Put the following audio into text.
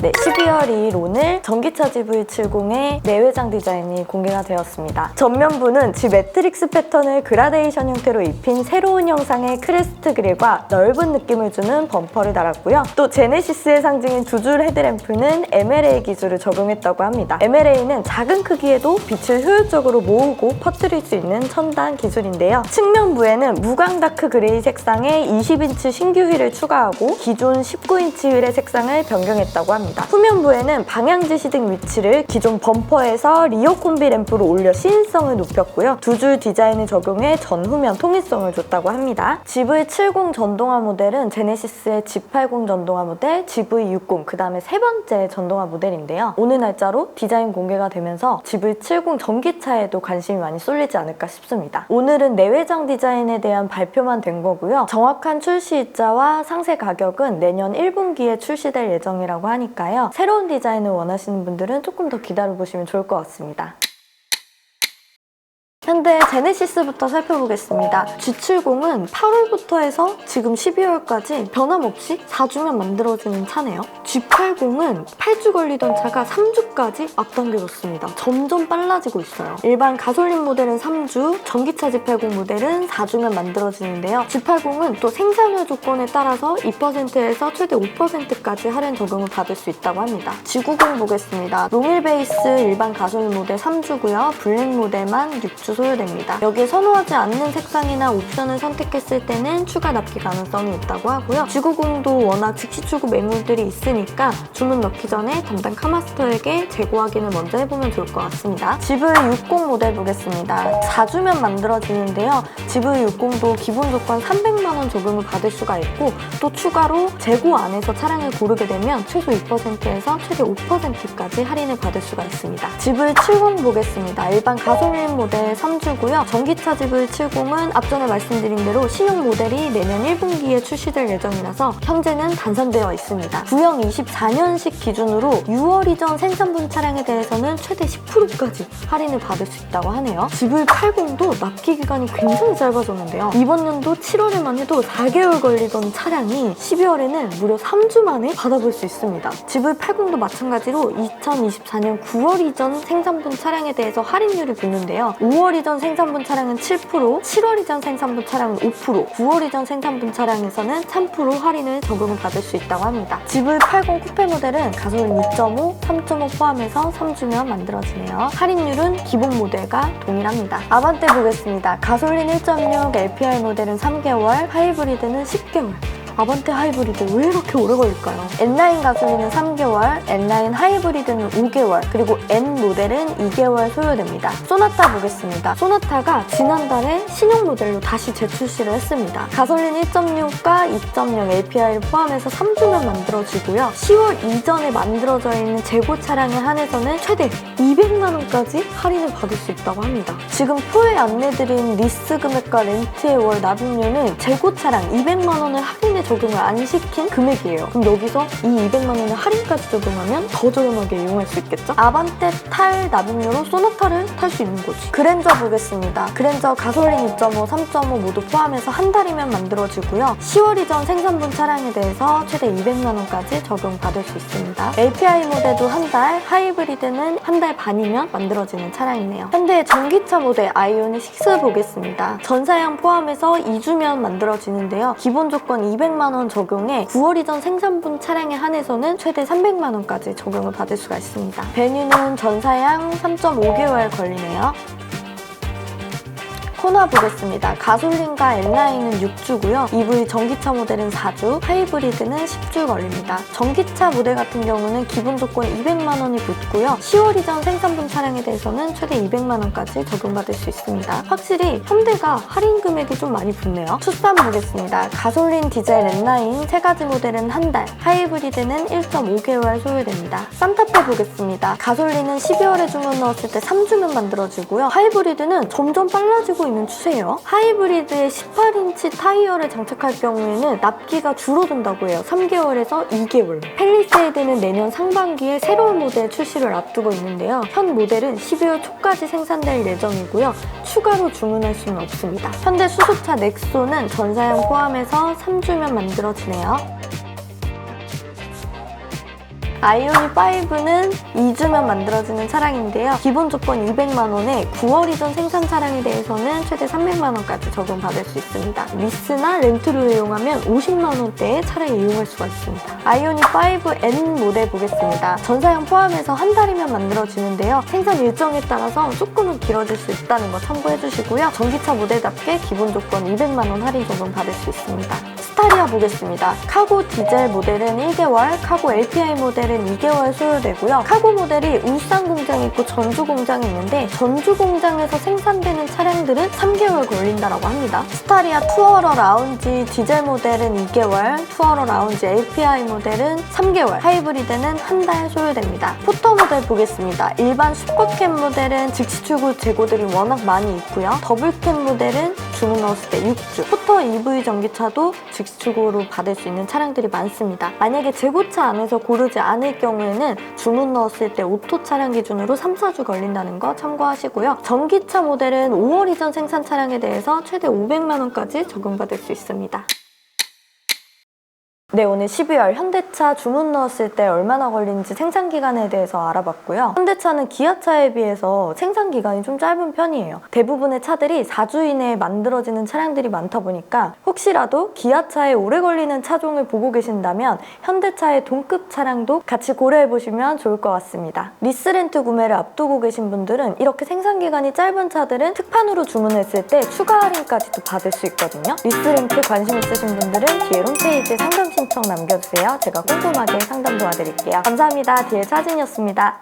네, 12월 2일 오늘 전기차 GV70의 내외장 디자인이 공개가 되었습니다. 전면부는 지 매트릭스 패턴을 그라데이션 형태로 입힌 새로운 형상의 크레스트 그릴과 넓은 느낌을 주는 범퍼를 달았고요. 또 제네시스의 상징인 두 줄 헤드램프는 MLA 기술을 적용했다고 합니다. MLA는 작은 크기에도 빛을 효율적으로 모으고 퍼뜨릴 수 있는 첨단 기술인데요. 측면부에는 무광 다크 그레이 색상의 20인치 신규 휠을 추가하고 기존 19인치 휠의 색상을 변경했다고 합니다. 후면부에는 방향 지시등 위치를 기존 범퍼에서 리어 콤비 램프로 올려 시인성을 높였고요. 두 줄 디자인을 적용해 전후면 통일성을 줬다고 합니다. GV70 전동화 모델은 제네시스의 G80 전동화 모델, GV60, 그 다음에 세 번째 전동화 모델인데요. 오늘 날짜로 디자인 공개가 되면서 GV70 전기차에도 관심이 많이 쏠리지 않을까 싶습니다. 오늘은 내외장 디자인에 대한 발표만 된 거고요. 정확한 출시일자와 상세 가격은 내년 1분기에 출시될 예정이라고 하니까요. 새로운 디자인을 원하시는 분들은 조금 더 기다려보시면 좋을 것 같습니다. 현대 제네시스부터 살펴보겠습니다. G70은 8월부터 해서 지금 12월까지 변함없이 4주면 만들어지는 차네요. G80은 8주 걸리던 차가 3주까지 앞당겨졌습니다. 점점 빨라지고 있어요. 일반 가솔린 모델은 3주, 전기차 G80 모델은 4주면 만들어지는데요. G80은 또 생산율 조건에 따라서 2%에서 최대 5%까지 할인 적용을 받을 수 있다고 합니다. G90 보겠습니다. 롱휠 베이스 일반 가솔린 모델 3주고요. 블랙 모델만 6주 소요됩니다. 여기에 선호하지 않는 색상이나 옵션을 선택했을 때는 추가 납기 가능성이 있다고 하고요. G90도 워낙 즉시 출고 매물들이 있으니까 주문 넣기 전에 담당 카마스터에게 재고 확인을 먼저 해보면 좋을 것 같습니다. GV60 모델 보겠습니다. 4주면 만들어지는데요. GV60도 기본 조건 300만 원 적용을 받을 수가 있고 또 추가로 재고 안에서 차량을 고르게 되면 최소 2%에서 최대 5%까지 할인을 받을 수가 있습니다. GV70 보겠습니다. 일반 가솔린 모델 3주고요. 전기차 GV70은 앞전에 말씀드린 대로 신형 모델이 내년 1분기에 출시될 예정이라서 현재는 단산되어 있습니다. 구형 24년식 기준으로 6월 이전 생산분 차량에 대해서는 최대 10%까지 할인을 받을 수 있다고 하네요. GV80도 납기 기간이 굉장히 짧아졌는데요. 이번 연도 7월에만 해도 4개월 걸리던 차량이 12월에는 무려 3주 만에 받아볼 수 있습니다. GV80도 마찬가지로 2024년 9월 이전 생산분 차량에 대해서 할인율이 붙는데요. 5월 이전 생산분 차량은 7%, 7월 이전 생산분 차량은 5%, 9월 이전 생산분 차량에서는 3% 할인을 적용을 받을 수 있다고 합니다. GV80 쿠페 모델은 가솔린 2.5, 3.5 포함해서 3주면 만들어지네요. 할인율은 기본 모델과 동일합니다. 아반떼 보겠습니다. 가솔린 1.6 LPI 모델은 3개월, 하이브리드는 10개월. 아반떼 하이브리드 왜 이렇게 오래 걸릴까요? N9 가솔린은 3개월, N9 하이브리드는 5개월, 그리고 N 모델은 2개월 소요됩니다. 소나타 보겠습니다. 소나타가 지난달에 신형 모델로 다시 재출시를 했습니다. 가솔린 1.6과 2.0 LPI를 포함해서 3주면 만들어지고요. 10월 이전에 만들어져 있는 재고 차량에 한해서는 최대 200만 원까지 할인을 받을 수 있다고 합니다. 지금 포에 안내드린 리스 금액과 렌트의 월 납입료는 재고 차량 200만 원을 할인해 적용을 안 시킨 금액이에요. 그럼 여기서 이 200만 원의 할인까지 적용하면 더 저렴하게 이용할 수 있겠죠? 아반떼 탈 납입료로 소나타를 탈 수 있는 거지. 그랜저 보겠습니다. 그랜저 가솔린 2.5, 3.5 모두 포함해서 한 달이면 만들어지고요. 10월 이전 생산분 차량에 대해서 최대 200만 원까지 적용받을 수 있습니다. LPI 모델도 한 달, 하이브리드는 한 달 반이면 만들어지는 차량이네요. 현대의 전기차 모델 아이오닉 6 보겠습니다. 전사양 포함해서 2주면 만들어지는데요. 기본 조건 200만 원 적용에 9월 이전 생산분 차량에 한해서는 최대 300만 원까지 적용을 받을 수가 있습니다. 배뉴는 전사양 3.5개월 걸리네요. 코나 보겠습니다. 가솔린과 N9은 6주고요. EV 전기차 모델은 4주, 하이브리드는 10주 걸립니다. 전기차 모델 같은 경우는 기본 조건 200만 원이 붙고요. 10월 이전 생산분 차량에 대해서는 최대 200만 원까지 적용받을 수 있습니다. 확실히 현대가 할인 금액이 좀 많이 붙네요. 투싼 보겠습니다. 가솔린, 디젤, N9 세 가지 모델은 한 달, 하이브리드는 1.5개월 소요됩니다. 산타페 보겠습니다. 가솔린은 12월에 주문 넣었을 때 3주면 만들어지고요. 하이브리드는 점점 빨라지고 있는 추세예요. 하이브리드에 18인치 타이어를 장착할 경우에는 납기가 줄어든다고 해요. 3개월에서 2개월. 펠리세이드는 내년 상반기에 새로운 모델 출시를 앞두고 있는데요. 현 모델은 12월 초까지 생산될 예정이고요. 추가로 주문할 수는 없습니다. 현대 수소차 넥소는 전사양 포함해서 3주면 만들어지네요. 아이오닉 5는 2주면 만들어지는 차량인데요. 기본 조건 200만 원에 9월 이전 생산 차량에 대해서는 최대 300만 원까지 적용받을 수 있습니다. 리스나 렌트를 이용하면 50만 원대의 차량을 이용할 수가 있습니다. 아이오닉 5N 모델 보겠습니다. 전사양 포함해서 한 달이면 만들어지는데요. 생산 일정에 따라서 조금은 길어질 수 있다는 거 참고해 주시고요. 전기차 모델답게 기본 조건 200만 원 할인 적용 받을 수 있습니다. 스타리아 보겠습니다. 카고 디젤 모델은 1개월, 카고 LPI 모델은 2개월 소요되고요. 카고 모델이 울산 공장이 있고 전주 공장이 있는데 전주 공장에서 생산되는 차량들은 3개월 걸린다고 합니다. 스타리아 투어러 라운지 디젤 모델은 2개월, 투어러 라운지 LPI 모델은 3개월, 하이브리드는 한 달 소요됩니다. 포터 모델 보겠습니다. 일반 슈퍼캡 모델은 즉시 출고 재고들이 워낙 많이 있고요. 더블캡 모델은 주문 넣었을 때 6주, 포터 EV 전기차도 즉시 출고로 받을 수 있는 차량들이 많습니다. 만약에 재고차 안에서 고르지 않을 경우에는 주문 넣었을 때 오토 차량 기준으로 3, 4주 걸린다는 거 참고하시고요. 전기차 모델은 5월 이전 생산 차량에 대해서 최대 500만 원까지 적용받을 수 있습니다. 네, 오늘 12월 현대차 주문 넣었을 때 얼마나 걸리는지 생산 기간에 대해서 알아봤고요. 현대차는 기아차에 비해서 생산 기간이 좀 짧은 편이에요. 대부분의 차들이 4주 이내에 만들어지는 차량들이 많다 보니까 혹시라도 기아차에 오래 걸리는 차종을 보고 계신다면 현대차의 동급 차량도 같이 고려해보시면 좋을 것 같습니다. 리스렌트 구매를 앞두고 계신 분들은 이렇게 생산 기간이 짧은 차들은 특판으로 주문했을 때 추가 할인까지도 받을 수 있거든요. 리스렌트 관심 있으신 분들은 뒤에 홈페이지에 상담 신청 남겨주세요. 제가 꼼꼼하게 상담 도와드릴게요. 감사합니다. 디엘 차진이었습니다.